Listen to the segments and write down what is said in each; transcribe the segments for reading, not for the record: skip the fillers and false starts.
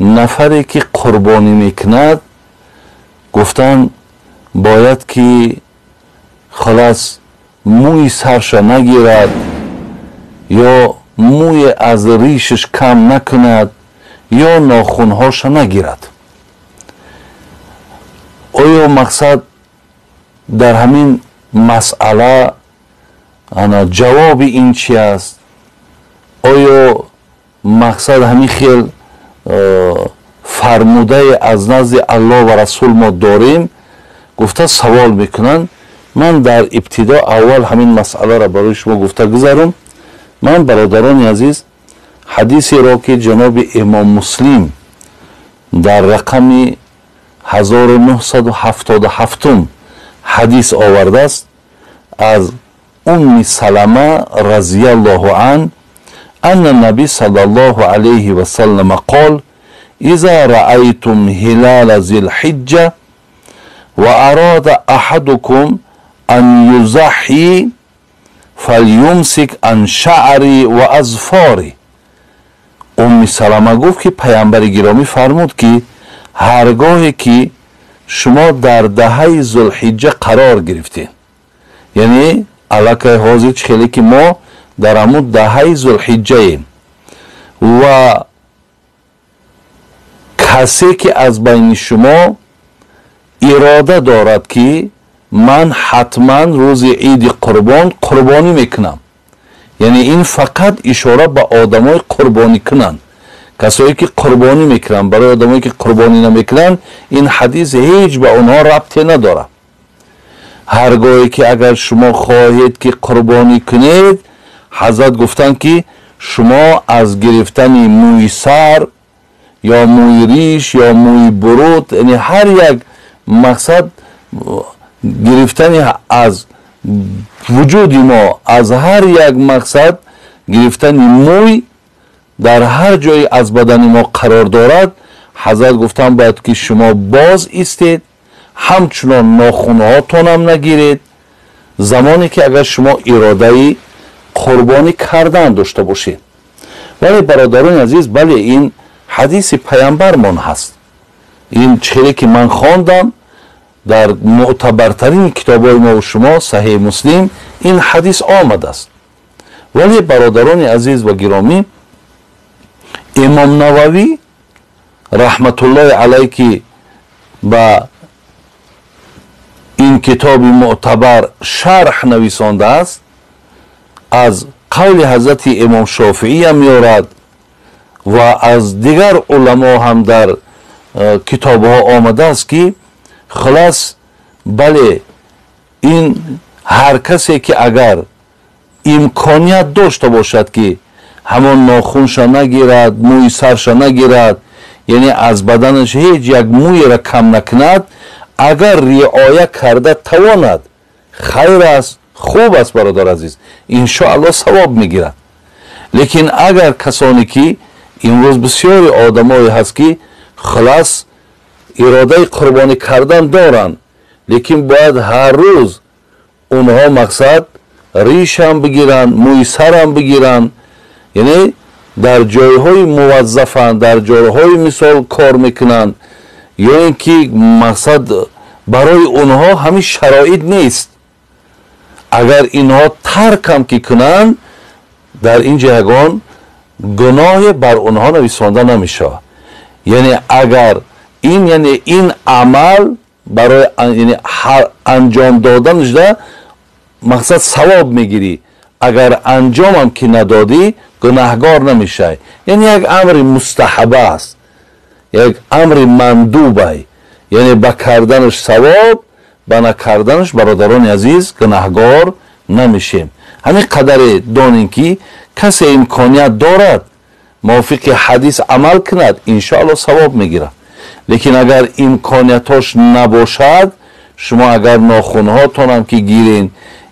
نفری که قربانی میکند گفتن باید که خلاص موی سرش نگیرد یا موی از ریشش کم نکند یا ناخونهاش نگیرد. آیا مقصد در همین مسئله جواب این چی است؟ آیا مقصد همین خیل فرموده از نزد الله و رسول ما داریم؟ گفته سوال میکنن. من در ابتدا اول همین مسئله را برای شما گفته گذارم. من برادران عزیز حدیثی را که جناب امام مسلم در رقم 1977 حدیث آورده است از ام سلمه رضی الله عنه ان النبی صلی الله علیه و سلم قال اذا رأیتم هلال ذی الحجه و اراد احدكم ان یضحی فلیمسک عن شعری و اظفاری. ام سلمه گفت که پیامبر گرامی فرمود که هرگاهی که شما در دهه ذوالحجه قرار گرفتین، یعنی علاقه حاضر خیلی که ما در همون دهه ذوالحجه ایم و کسی که از بین شما اراده دارد که من حتما روز عید قربانی میکنم، یعنی این فقط اشاره به آدمای قربانی کنن. کسایی که قربانی میکنن برای آدمایی که قربانی نمیکنن این حدیث هیچ به اونها ربطی نداره. هرگاهی که اگر شما خواهید که قربانی کنید، حضرت گفتن که شما از گرفتن موی سر یا موی ریش یا موی برود، یعنی هر یک مقصد گرفتن از وجود ما، از هر یک مقصد گرفتن موی در هر جای از بدن ما قرار دارد، حضرت گفتن باید که شما باز ایستید، همچنان ناخونهاتون هم نگیرید زمانی که اگر شما اراده قربانی کردن داشته باشید. ولی برادران عزیز، بله این حدیث پیامبرمان هست. این چیزی که من خواندم در معتبرترین کتابای ما و شما صحیح مسلم این حدیث آمده است. ولی برادران عزیز و گرامی، امام نووی رحمت الله علیه که با این کتاب معتبر شرح نویسانده است، از قول حضرت امام شافعی هم میارد و از دیگر علما هم در کتاب ها آمده است که خلاص بله این هر کسی که اگر امکانیت داشته باشد که همون ناخونش نگیرد، موی سرش نگیرد، یعنی از بدنش هیچ یک موی را کم نکند، اگر رعایت کرده تواند، خیر است، خوب است برادر عزیز، انشاءالله ثواب میگیرد. لیکن اگر کسانی که امروز بسیاری آدمایی هست که خلاص اراده قربانی کردن دارن، لیکن باید هر روز اونها مقصد ریش هم بگیرن، موی سر هم بگیرن، یعنی در جایهای موظفن، در جایهای مثال کار میکنن، یا اینکه مقصد برای اونها همین شرایط نیست. اگر اینها ترک هم که کنن، در این جهگان گناه بر اونها نویسانده نمیشه. یعنی اگر این عمل برای یعنی انجام دادنش ده مقصد ثواب میگیری، اگر انجام هم که ندادی گناهگار نمیشه. یعنی یک امر مستحب است، یک امر مندوبه، یعنی با کردنش ثواب، با نکردنش برادران عزیز گناهگار نمیشیم. همین قدر دانین که کسی امکانیت دارد موافق حدیث عمل کند، انشاءالله ثواب میگیرد. لیکن اگر امکانیتاش نباشد، شما اگر ناخونهاتون هم که گیرین،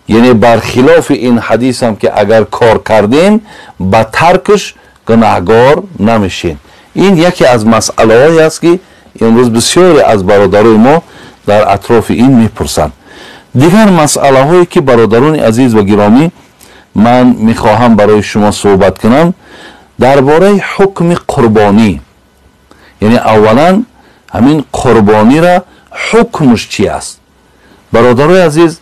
یعنی برخلاف این حدیث هم که اگر کار کردین با ترکش گناهگار نمیشین. این یکی از مسئله هایی است که امروز بسیاری از برادرای ما در اطراف این میپرسند. دیگر مسئله هایی که برادران عزیز و گرامی من میخواهم برای شما صحبت کنم درباره حکم قربانی، یعنی اولا همین قربانی را حکمش چی است؟ برادرای عزیز،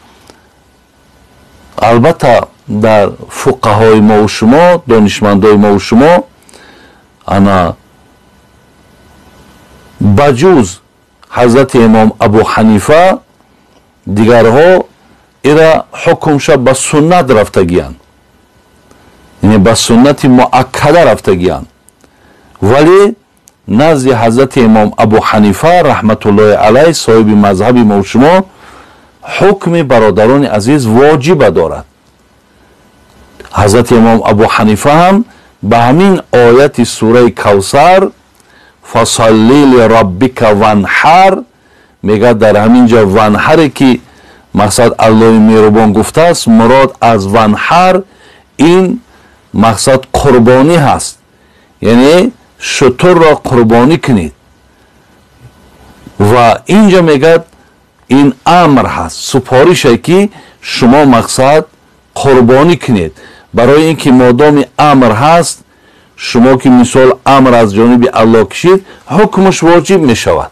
البته در فقهای ما و شما، دانشمندای ما و شما، انا بجوز حضرت امام ابو حنیفه دیگرها ایرا حکمش به سنت رفتگیان، یعنی به سنت مؤکده رفتگیان. ولی نزد حضرت امام ابو حنیفه رحمت الله علیه صاحب مذهب ما و شما حکم برادران عزیز واجب دارد. حضرت امام ابو حنیفه هم به همین آیت سوره کوثر فصلی لربک وانحر میگه در همین جا وانحر که مقصد الله مهربان گفته است، مراد از وانحر این مقصد قربانی هست، یعنی شتر را قربانی کنید. و اینجا میگه این امر هست، سپارش است که شما مقصد قربانی کنید. برای اینکه مادام امر هست، شما که مثال امر از جانب الله کشید، حکمش واجب می شود.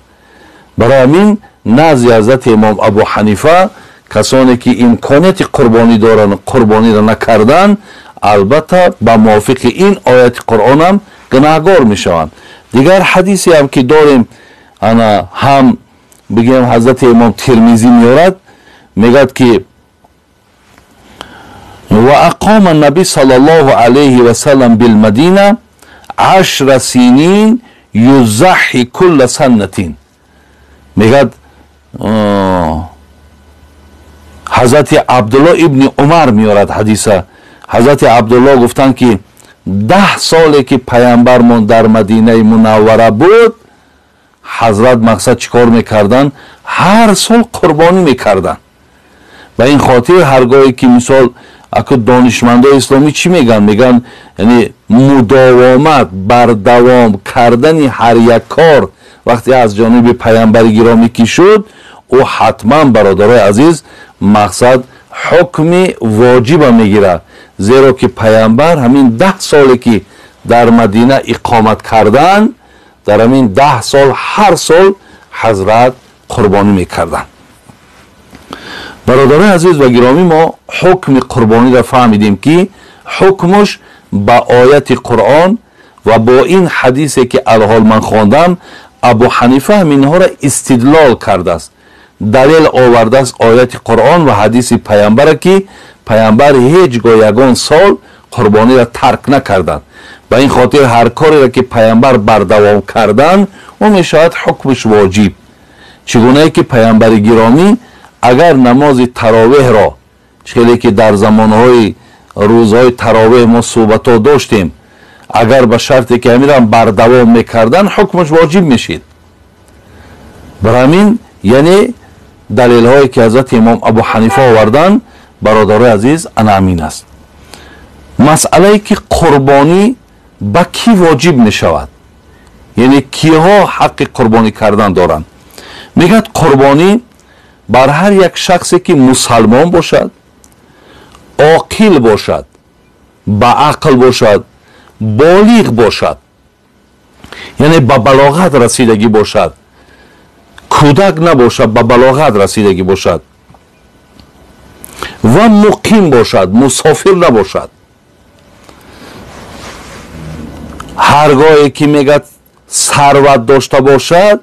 برای همین نزد حضرت امام ابو حنیفه کسانی که امکانیت قربانی دارند قربانی را نکردن، البته با موافق این آیت قرآن هم گناهگار می شوند. دیگر حدیثی هم که داریم، انا هم بگیم حضرت امام ترمذی میارد، میگد که و اقام النبی صلی الله علیه و سلم بالمدینه 10 سنین یضحی کل سنتین. میگد حضرت عبدالله ابن عمر میارد حدیثه. حضرت عبدالله گفتن که 10 ساله که پیامبرمون در مدینه منوره بود، حضرت مقصد چیکار میکردن؟ هر سال قربانی میکردن. و این خاطر هرگاهی که مثال اکو دانشمندای اسلامی چی میگن؟ میگن یعنی مداومت، بردوام کردن هر یک کار وقتی از جانب پیامبر گرامی کی شد، او حتما برادرای عزیز مقصد حکم واجب میگیره. زیرا که پیامبر همین 10 سالی که در مدینه اقامت کردن، در همین 10 سال هر سال حضرت قربانی میکردن. برادران عزیز و گرامی، ما حکم قربانی را فهمیدیم که حکمش با آیت قرآن و با این حدیثی که الحال من خواندم، ابو حنیفه همینها را استدلال کرده است، دلیل آورده است آیت قرآن و حدیث پیامبر که پیامبر هیچگاه یگان سال قربانی را ترک نکردند. به این خاطر هر کاری را که پیامبر بردوام کردن او میشود حکمش واجب. چگونه که پیامبر گرامی اگر نماز تراویح را، چیزی که در زمانهای روزهای تراویح ما صحبت ها داشتیم، اگر به شرطی که امیران بردوام میکردن حکمش واجب میشید. برای همین یعنی دلیل هایی که حضرت امام ابو حنیفه آوردن برادرای عزیز انامین است. مسئله که قربانی با کی واجب میشود، یعنی کیها حق قربانی کردن دارند؟ میگد قربانی بر هر یک شخصی که مسلمان باشد، عاقل باشد، با عقل باشد، بالغ باشد، یعنی با بلاغت رسیدگی باشد، کودک نباشد، با بلاغت رسیدگی باشد و مقیم باشد، مسافر نباشد. هرگاهی که میگد ثروت داشته باشد،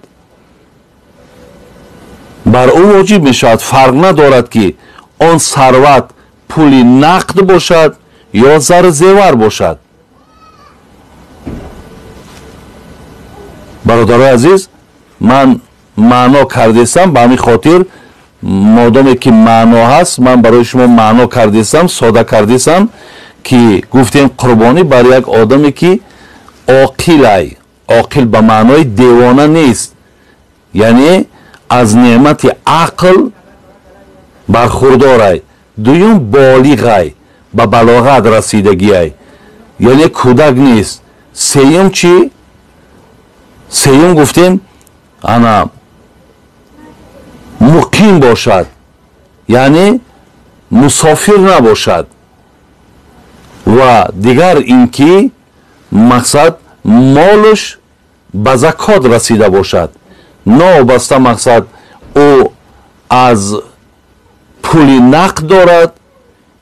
بر او واجب میشود. فرق ندارد که آن ثروت پولی نقد باشد یا زر زیور باشد. برادرای عزیز، من معنا کردیستم، به همین خاطر مادامی که معنا هست من برای شما معنا کردیستم، ساده کردیستم که گفتیم قربانی بر یک آدمی که عاقل، عاقل به معنای دیوانه نیست، یعنی از نعمت عقل برخوردار، دویم بالغ، به بلاغت رسیدگی، یعنی کودک نیست. سیم چی؟ سیم گفتیم انا مقیم باشد، یعنی مسافر نباشد. و دیگر اینکه مقصد مالش ба закот расида бошад. новобаста мақсад ӯ аз пули нақд дорад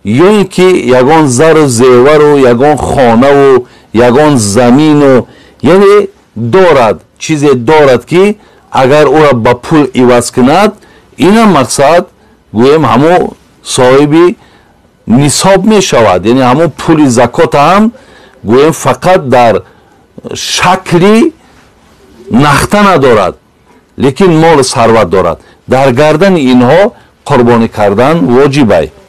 ё ин ки ягон зару зевару ягон хонаву ягон замину яъне дорад, чизе дорад ки агар ӯро ба пул иваз кунад, инам мақсад гӯем ҳамон соҳиби нисоб мешавад. яъне ҳамон пули закота ҳам гӯем фақат дар шакли нахта надорад, лекин мол сарват дорад. дар гардани инҳо қурбонӣ кардан воҷиб аст.